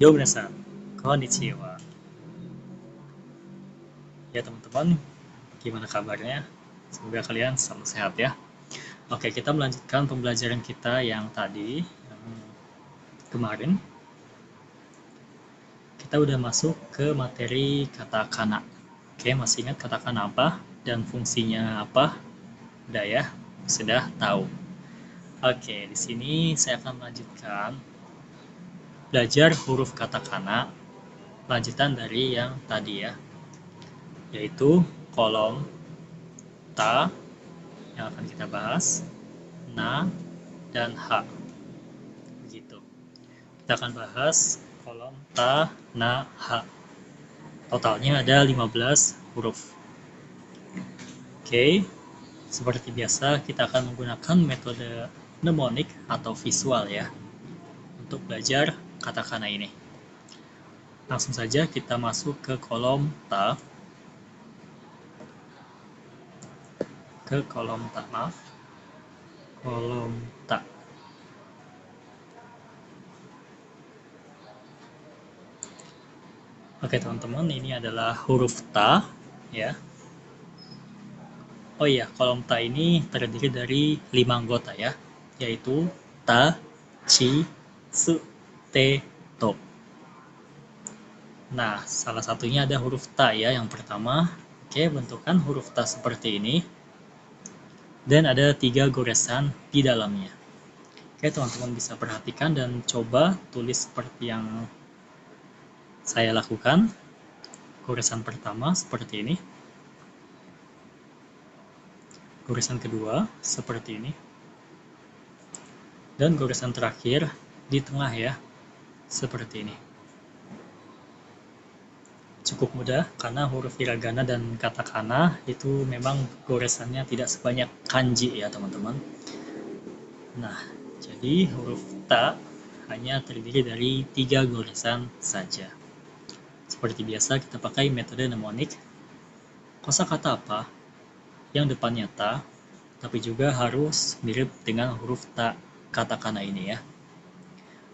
Yo minasan, konnichiwa. Ya teman-teman, gimana kabarnya? Semoga kalian selalu sehat ya. Oke, kita melanjutkan pembelajaran kita yang tadi, yang kemarin. Kita udah masuk ke materi katakana. Oke, masih ingat katakana apa dan fungsinya apa? Udah ya, sudah tahu. Oke, di sini saya akan melanjutkan belajar huruf katakana, lanjutan dari yang tadi ya, yaitu kolom ta yang akan kita bahas, na, dan ha. Begitu. Kita akan bahas kolom ta, na, ha. Totalnya ada 15 huruf. Oke, seperti biasa kita akan menggunakan metode mnemonik atau visual ya untuk belajar katakana ini. Langsung saja kita masuk ke kolom ta. Maaf. Kolom ta. Oke teman-teman, ini adalah huruf ta ya. Oh iya, kolom ta ini terdiri dari 5 anggota ya, yaitu ta, chi, su, te, to. Nah, salah satunya ada huruf ta ya, yang pertama. Oke, bentukan huruf ta seperti ini. Dan ada 3 goresan di dalamnya. Oke, teman-teman bisa perhatikan dan coba tulis seperti yang saya lakukan. Goresan pertama seperti ini. Goresan kedua seperti ini. Dan goresan terakhir di tengah ya, seperti ini. Cukup mudah karena huruf hiragana dan katakana itu memang goresannya tidak sebanyak kanji ya teman-teman. Nah, jadi huruf ta hanya terdiri dari 3 goresan saja. Seperti biasa kita pakai metode mnemonik. Kosakata apa yang depannya ta, tapi juga harus mirip dengan huruf ta katakana ini ya.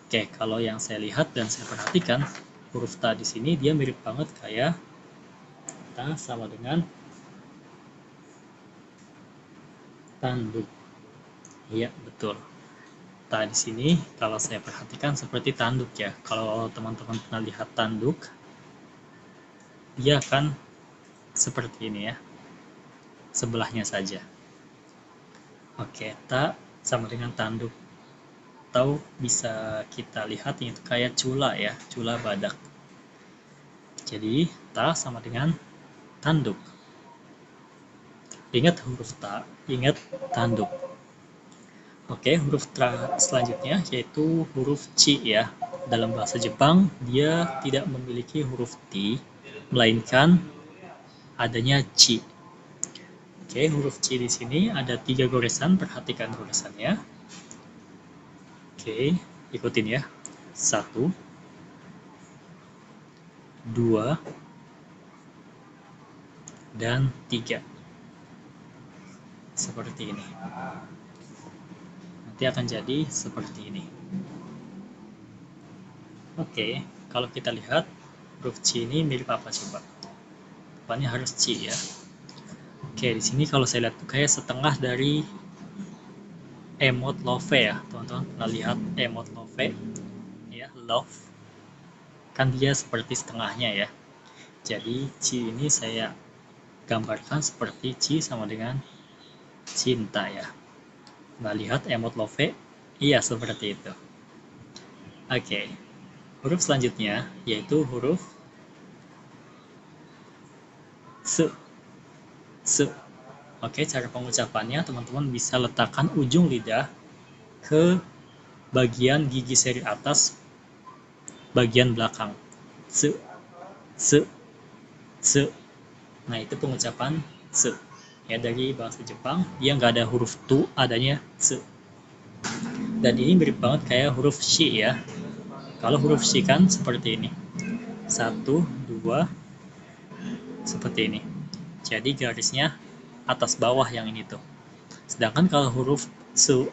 Oke, kalau yang saya lihat dan saya perhatikan, huruf ta di sini dia mirip banget kayak ta sama dengan tanduk. Iya, betul. Ta di sini kalau saya perhatikan seperti tanduk ya. Kalau teman-teman pernah lihat tanduk, dia akan seperti ini ya. Sebelahnya saja. Oke, ta sama dengan tanduk. Atau bisa kita lihat ini kayak cula ya, cula badak. Jadi, ta sama dengan tanduk. Ingat huruf ta, ingat tanduk. Oke, huruf selanjutnya yaitu huruf chi ya. Dalam bahasa Jepang, dia tidak memiliki huruf ti, melainkan adanya chi. Oke, huruf chi di sini ada 3 goresan, perhatikan goresannya. Oke, ikutin ya. 1, 2, dan 3. Seperti ini. Nanti akan jadi seperti ini. Oke, kalau kita lihat huruf chi ini mirip apa coba? Depannya harus chi ya. Oke, di sini kalau saya lihat tuh kayak setengah dari emot love ya. Teman-teman pernah lihat emot love? Ya, love. Kan dia seperti setengahnya ya. Jadi, chi ini saya gambarkan seperti chi sama dengan cinta ya. Nah, lihat emot love? Iya, seperti itu. Oke. Huruf selanjutnya yaitu huruf se. Se. Oke, cara pengucapannya teman-teman bisa letakkan ujung lidah ke bagian gigi seri atas bagian belakang. Se. Se. Se. Nah, itu pengucapan se. Ya, dari bahasa Jepang, dia nggak ada huruf tu, adanya se. Dan ini mirip banget kayak huruf shi ya. Kalau huruf shi kan seperti ini. 1, 2, seperti ini. Jadi garisnya atas bawah yang ini tuh. Sedangkan kalau huruf su,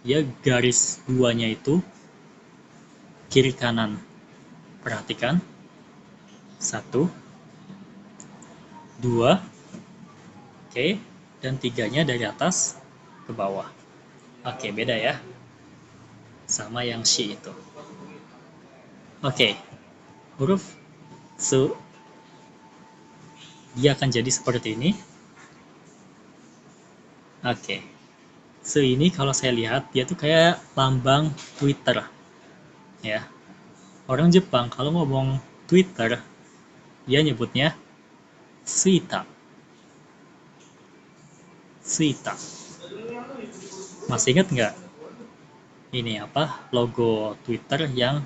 ya garis duanya itu kiri kanan. Perhatikan. 1, 2, oke, dan 3-nya dari atas ke bawah. Oke, beda ya. Sama yang shi itu. Oke, huruf su dia akan jadi seperti ini. Oke, su ini kalau saya lihat dia tuh kayak lambang Twitter ya. Orang Jepang kalau ngomong Twitter dia nyebutnya Suita. Suita. Masih ingat nggak? Ini apa? Logo Twitter yang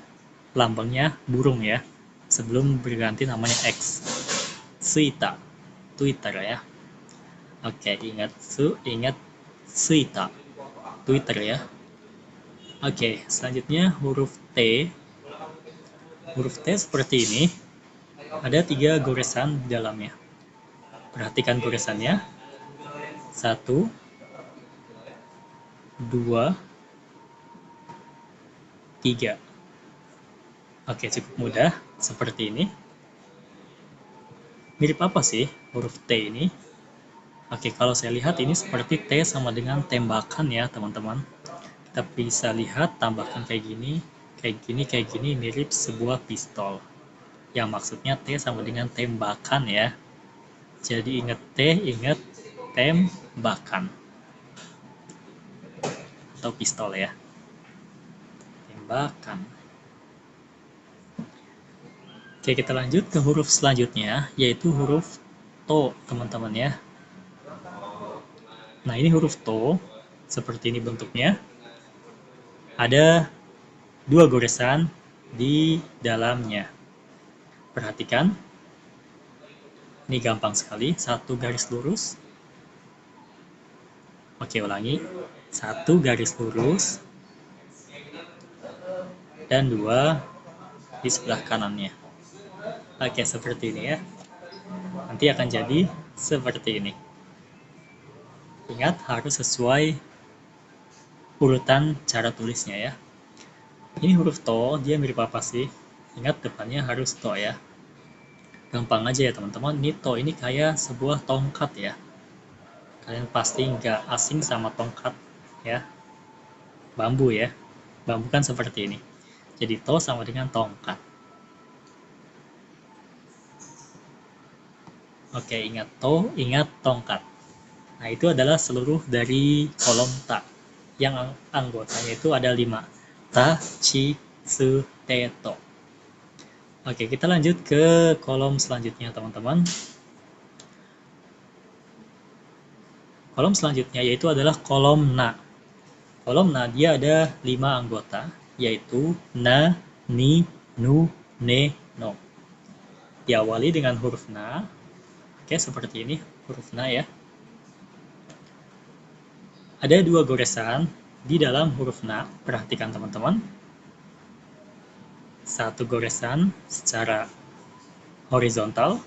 lambangnya burung ya. Sebelum berganti namanya X. Suita. Twitter ya. Oke, ingat Suita. Twitter ya. Oke, selanjutnya huruf T. Huruf T seperti ini. Ada 3 goresan di dalamnya. Perhatikan goresannya. 1, 2, 3. Oke, cukup mudah. Seperti ini. Mirip apa sih huruf T ini? Oke, kalau saya lihat ini seperti T sama dengan tembakan ya, teman-teman. Kita bisa lihat tambahkan kayak gini, mirip sebuah pistol. Yang maksudnya T sama dengan tembakan ya. Jadi ingat T, ingat tembakan. Atau pistol ya. Tembakan. Oke, kita lanjut ke huruf selanjutnya, yaitu huruf To, teman-teman ya. Nah, ini huruf To, seperti ini bentuknya. Ada 2 goresan di dalamnya. Perhatikan. Ini gampang sekali, 1 garis lurus. Oke, ulangi. 1 garis lurus. Dan 2 di sebelah kanannya. Oke, seperti ini ya. Nanti akan jadi seperti ini. Ingat, harus sesuai urutan cara tulisnya ya. Ini huruf To, dia mirip apa sih? Ingat, depannya harus To ya. Gampang aja ya teman-teman, ini To ini kayak sebuah tongkat ya. Kalian pasti nggak asing sama tongkat ya. Bambu ya. Bambu kan seperti ini. Jadi To sama dengan tongkat. Oke, ingat To, ingat tongkat. Nah, itu adalah seluruh dari kolom Ta. Yang anggotanya itu ada 5. Ta, Chi, Su, Te, To. Oke, kita lanjut ke kolom selanjutnya, teman-teman. Kolom selanjutnya yaitu adalah kolom Na. Kolom Na dia ada 5 anggota, yaitu Na, Ni, Nu, Ne, No. Diawali dengan huruf Na. Oke, seperti ini huruf Na ya. Ada 2 goresan di dalam huruf Na. Perhatikan teman-teman. 1 goresan secara horizontal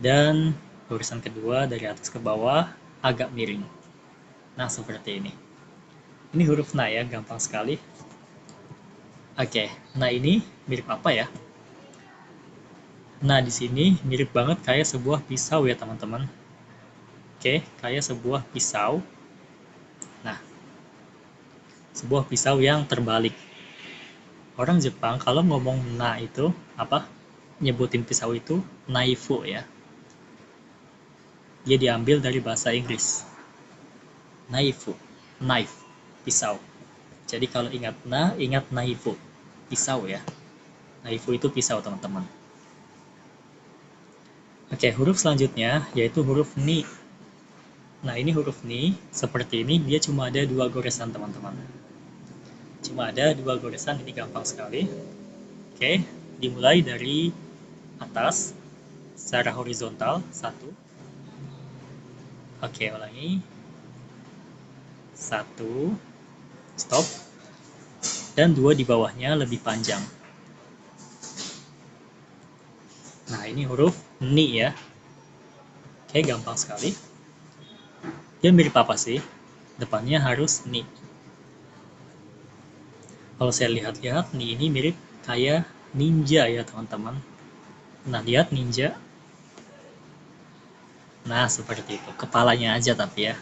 dan goresan kedua dari atas ke bawah agak miring. Nah, seperti ini. Ini huruf Na ya, gampang sekali. Oke, nah ini mirip apa ya? Nah, di sini mirip banget kayak sebuah pisau ya, teman-teman. Oke, kayak sebuah pisau. Nah, sebuah pisau yang terbalik. Orang Jepang kalau ngomong Na itu apa? Nyebutin pisau itu naifu ya. Dia diambil dari bahasa Inggris. Naifu, knife, pisau. Jadi kalau ingat Na, ingat naifu, pisau ya. Naifu itu pisau, teman-teman. Oke, huruf selanjutnya yaitu huruf Ni. Nah, ini huruf Ni seperti ini, dia cuma ada 2 goresan, teman-teman. Cuma ada 2 goresan, ini gampang sekali. Oke, dimulai dari atas secara horizontal 1. Oke, ulangi. 1, stop. Dan 2 di bawahnya lebih panjang. Nah, ini huruf Ni ya. Oke, gampang sekali. Dia mirip apa sih? Depannya harus Ni. Kalau saya lihat-lihat, Ni ini mirip kayak ninja ya teman-teman. Nah, lihat ninja. Nah, seperti itu. Kepalanya aja tapi ya.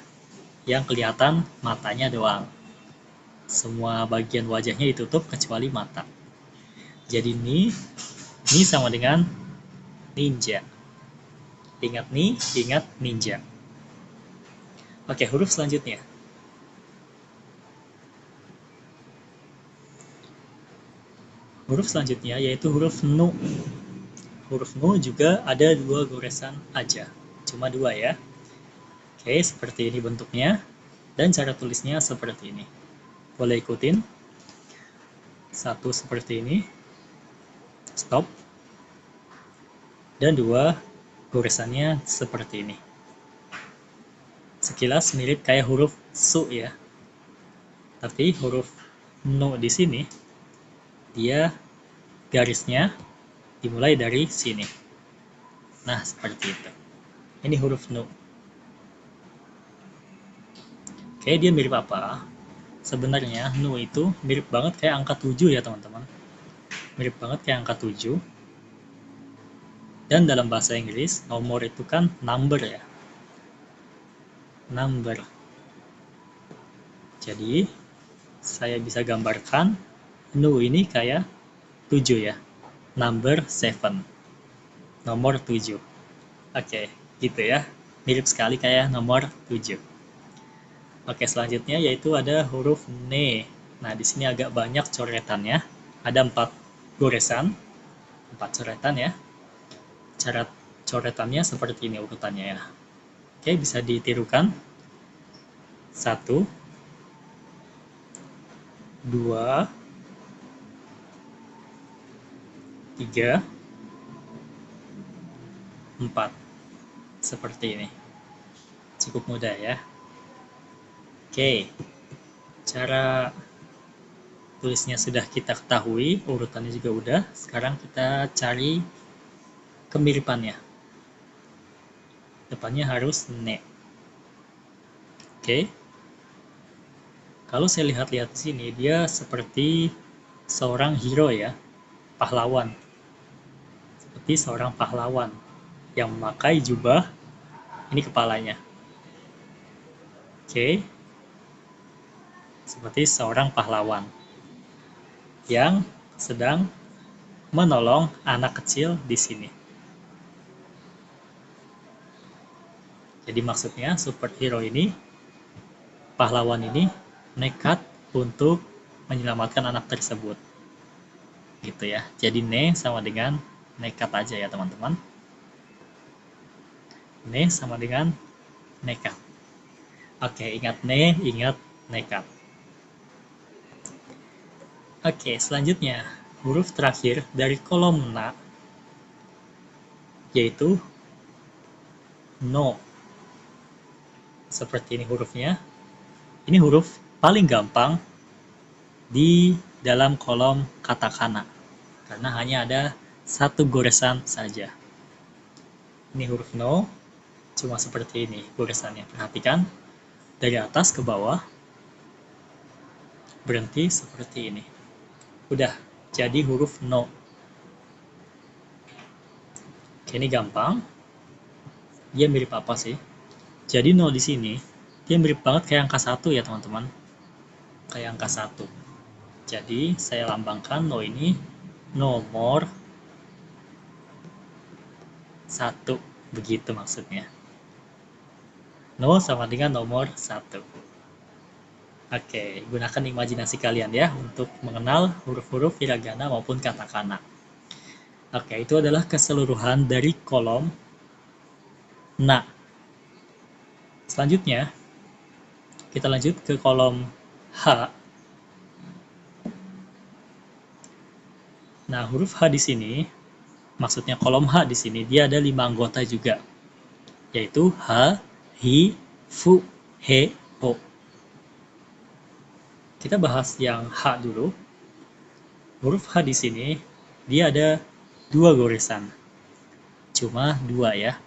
Yang kelihatan matanya doang. Semua bagian wajahnya ditutup kecuali mata. Jadi ni sama dengan ninja. Ingat ni, ingat ninja. Oke, huruf selanjutnya. Huruf selanjutnya yaitu huruf nu. Huruf nu juga ada dua goresan aja. Cuma dua ya. Oke, seperti ini bentuknya. Dan cara tulisnya seperti ini. Boleh ikutin. Satu seperti ini. Stop. Dan dua goresannya seperti ini. Sekilas mirip kayak huruf su ya. Tapi huruf nu di sini dia garisnya dimulai dari sini. Nah, seperti itu. Ini huruf nu. Oke, dia mirip apa? Sebenarnya nu itu mirip banget kayak angka 7 ya, teman-teman. Mirip banget kayak angka 7. Dan dalam bahasa Inggris, nomor itu kan number ya. Number. Jadi, saya bisa gambarkan nu ini kayak 7 ya. Number 7. Nomor 7. Oke, gitu ya. Mirip sekali kayak nomor 7. Oke, selanjutnya yaitu ada huruf ne. Nah, di sini agak banyak coretannya. Ada 4 goresan, 4 coretan ya. Cara coretannya seperti ini urutannya ya. Oke, bisa ditirukan. 1, 2, 3, 4. Seperti ini. Cukup mudah ya. Oke, cara tulisnya sudah kita ketahui, urutannya juga udah. Sekarang kita cari kemiripannya. Depannya harus ne. Oke. Kalau saya lihat-lihat di sini, dia seperti seorang hero ya, pahlawan. Seperti seorang pahlawan yang memakai jubah, ini kepalanya. Oke. Seperti seorang pahlawan yang sedang menolong anak kecil di sini. Jadi maksudnya superhero ini, pahlawan ini nekat untuk menyelamatkan anak tersebut. Gitu ya. Jadi ne sama dengan nekat aja ya teman-teman. Ne sama dengan nekat. Oke, ingat ne, ingat nekat. Oke, selanjutnya huruf terakhir dari kolom na yaitu no. Seperti ini hurufnya. Ini huruf paling gampang di dalam kolom katakana karena hanya ada satu goresan saja. Ini huruf no, cuma seperti ini goresannya. Perhatikan dari atas ke bawah, berhenti seperti ini. Udah jadi huruf no. Oke, ini gampang. Dia mirip apa sih? Jadi no di sini dia mirip banget kayak angka 1 ya teman-teman. Kayak angka 1. Jadi saya lambangkan no ini nomor 1. Begitu maksudnya. No sama dengan nomor 1. Oke, gunakan imajinasi kalian ya untuk mengenal huruf-huruf hiragana maupun katakana. Oke, itu adalah keseluruhan dari kolom na. Selanjutnya, kita lanjut ke kolom H. Nah, huruf H di sini, maksudnya kolom H di sini, dia ada 5 anggota juga, yaitu H, Hi, Fu, He, Ho. Kita bahas yang H dulu. Huruf H di sini, dia ada 2 goresan. Cuma 2 ya.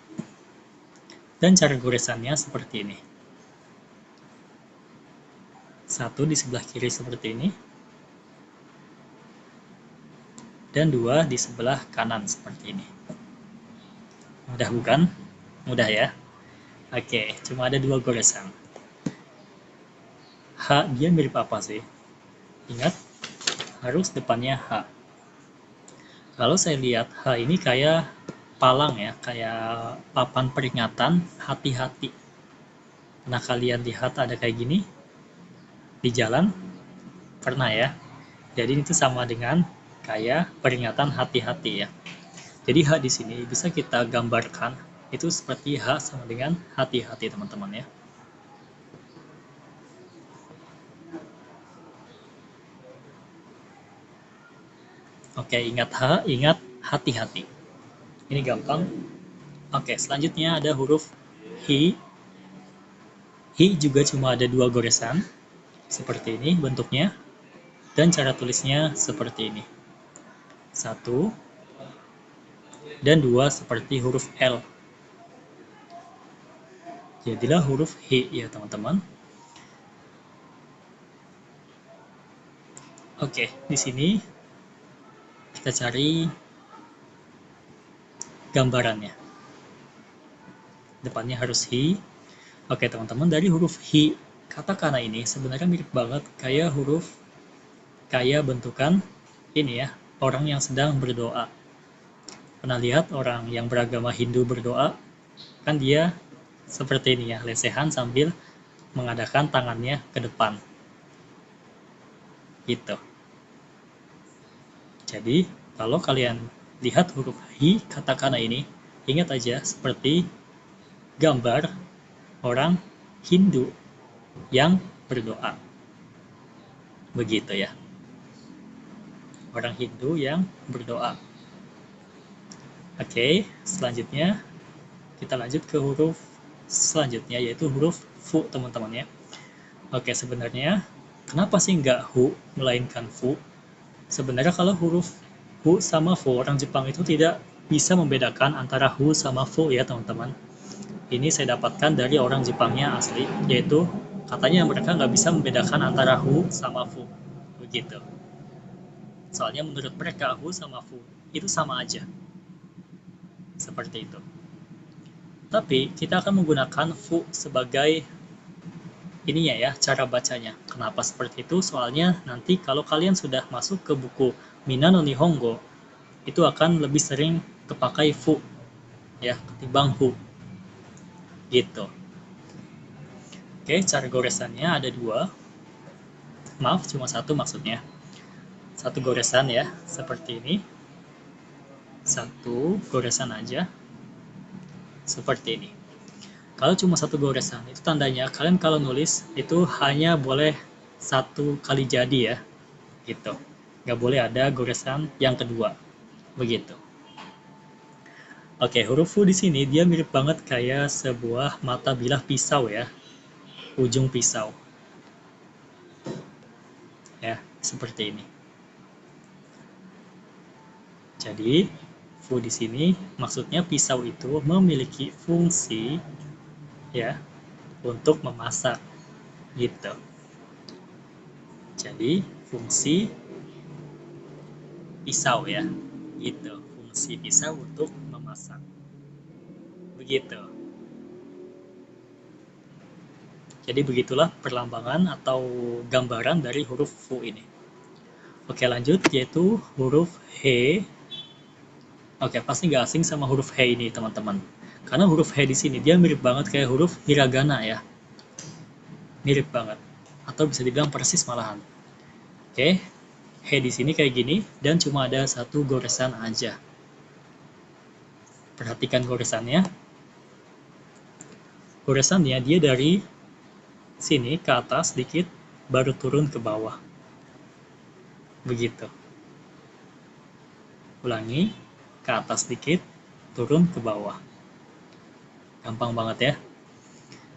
Dan cara goresannya seperti ini. 1 di sebelah kiri seperti ini. dan 2 di sebelah kanan seperti ini. Mudah bukan? Mudah ya? Oke, cuma ada 2 goresan. H dia mirip apa sih? Ingat, harus depannya H. Kalau saya lihat H ini kayak palang ya, kayak papan peringatan hati-hati. Nah, kalian lihat ada kayak gini di jalan? Pernah ya? Jadi itu sama dengan kayak peringatan hati-hati ya. Jadi H di sini bisa kita gambarkan itu seperti H sama dengan hati-hati teman-teman ya. Oke, ingat H, ingat hati-hati. Ini gampang. Oke, selanjutnya ada huruf Hi. Hi juga cuma ada 2 goresan. Seperti ini bentuknya. Dan cara tulisnya seperti ini. 1 dan 2 seperti huruf L. Jadilah huruf Hi ya teman-teman. Oke, di sini kita cari gambarannya. Depannya harus Hi. Oke teman-teman, dari huruf Hi, katakana ini sebenarnya mirip banget kayak bentukan ini ya, orang yang sedang berdoa. Pernah lihat orang yang beragama Hindu berdoa? Kan dia seperti ini ya, lesehan sambil mengadakan tangannya ke depan. Gitu. Jadi, kalau kalian lihat huruf Hi, katakana ini, ingat aja seperti gambar orang Hindu yang berdoa. Begitu ya. Orang Hindu yang berdoa. Oke, selanjutnya kita lanjut ke huruf selanjutnya, yaitu huruf Fu teman-teman ya. Oke, sebenarnya kenapa sih nggak Hu melainkan Fu? Sebenarnya kalau huruf Hu sama Fu, orang Jepang itu tidak bisa membedakan antara Hu sama Fu ya teman-teman. Ini saya dapatkan dari orang Jepangnya asli, yaitu katanya mereka nggak bisa membedakan antara Hu sama Fu. Begitu. Soalnya menurut mereka Hu sama Fu itu sama aja. Seperti itu. Tapi kita akan menggunakan Fu sebagai ininya ya, cara bacanya. Kenapa seperti itu? Soalnya nanti kalau kalian sudah masuk ke buku Mina no Nihongo, itu akan lebih sering kepakai Fu ya, ketimbang Hu. Gitu. Oke, cara goresannya ada 2. Maaf, cuma 1 maksudnya. 1 goresan ya, seperti ini. 1 goresan aja. Seperti ini. Kalau cuma 1 goresan, itu tandanya kalian kalau nulis itu hanya boleh 1 kali jadi ya. Gitu. Nggak boleh ada goresan yang kedua. Begitu. Oke, huruf Fu di sini dia mirip banget kayak sebuah mata bilah pisau ya. Ujung pisau. Ya, seperti ini. Jadi, Fu di sini maksudnya pisau itu memiliki fungsi ya untuk memasak gitu. Jadi, fungsi pisau ya. Gitu. Fungsi pisau untuk memasak. Begitu. Jadi begitulah perlambangan atau gambaran dari huruf Fu ini. Oke, lanjut yaitu huruf He. Oke, pasti nggak asing sama huruf He ini, teman-teman. Karena huruf He di sini dia mirip banget kayak huruf hiragana ya. Mirip banget. Atau bisa dibilang persis malahan. Oke, He di sini kayak gini dan cuma ada 1 goresan aja. Perhatikan goresannya. Goresannya dia dari sini ke atas sedikit, baru turun ke bawah. Begitu. Ulangi, ke atas sedikit, turun ke bawah. Gampang banget ya.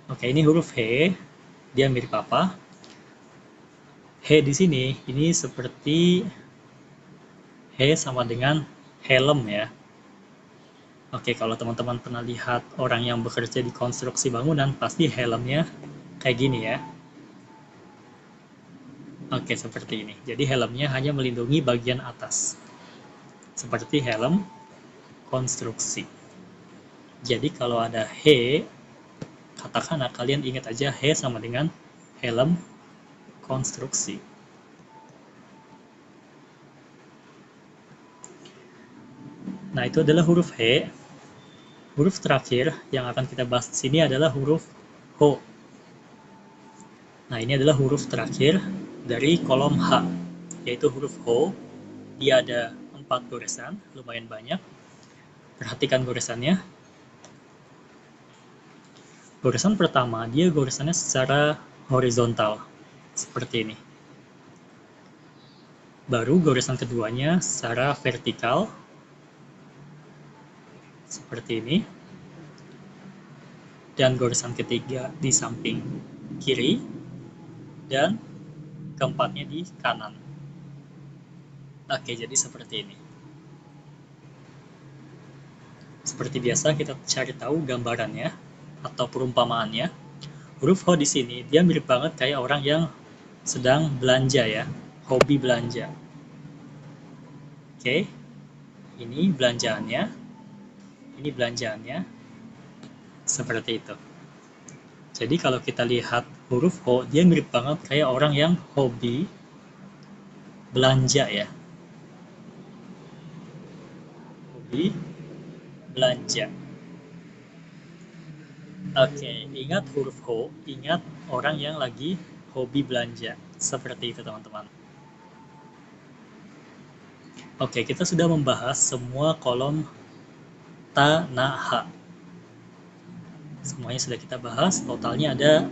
Oke, ini huruf He. Dia mirip apa? He di sini, ini seperti He sama dengan helm ya. Oke, kalau teman-teman pernah lihat orang yang bekerja di konstruksi bangunan, pasti helmnya kayak gini ya. Oke, seperti ini. Jadi helmnya hanya melindungi bagian atas. seperti helm konstruksi. Jadi kalau ada he, katakana, kalian ingat aja he sama dengan helm konstruksi. Nah, itu adalah huruf he. Huruf terakhir yang akan kita bahas di sini adalah huruf ho. Nah, ini adalah huruf terakhir dari kolom H, yaitu huruf ho. Dia ada 4 goresan, lumayan banyak. Perhatikan goresannya. Goresan pertama, dia goresannya secara horizontal, seperti ini. Baru goresan keduanya secara vertikal, seperti ini. Dan goresan ketiga di samping kiri, dan keempatnya di kanan. Oke, jadi seperti ini. Seperti biasa, kita cari tahu gambarannya atau perumpamaannya. Huruf ho di sini dia mirip banget kayak orang yang sedang belanja ya, hobi belanja. Oke, ini belanjaannya, seperti itu. Jadi kalau kita lihat huruf ho, dia mirip banget kayak orang yang hobi belanja ya, hobi belanja. Oke, ingat huruf ho, ingat orang yang lagi hobi belanja. Seperti itu teman-teman. Oke, kita sudah membahas semua kolom ta, na, ha. Semuanya sudah kita bahas, totalnya ada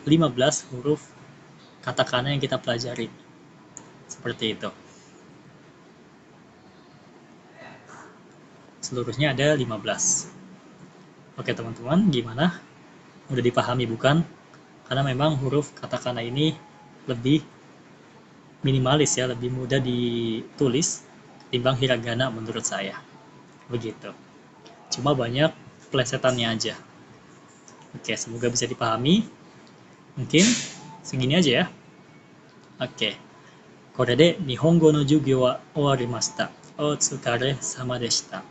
15 huruf katakana yang kita pelajari. Seperti itu. Seluruhnya ada 15. Oke teman-teman, gimana? Udah dipahami bukan? Karena memang huruf katakana ini lebih minimalis ya, lebih mudah ditulis timbang hiragana menurut saya. Begitu. Cuma banyak plesetannya aja. Oke, semoga bisa dipahami. Mungkin segini aja ya. Oke. これで日本語の授業は終わりました。お疲れ様でした。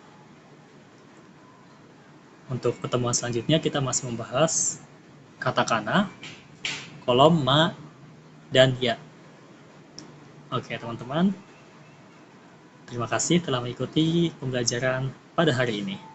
Untuk pertemuan selanjutnya kita masih membahas katakana, kolom ma, dan ya. Oke teman-teman, terima kasih telah mengikuti pembelajaran pada hari ini.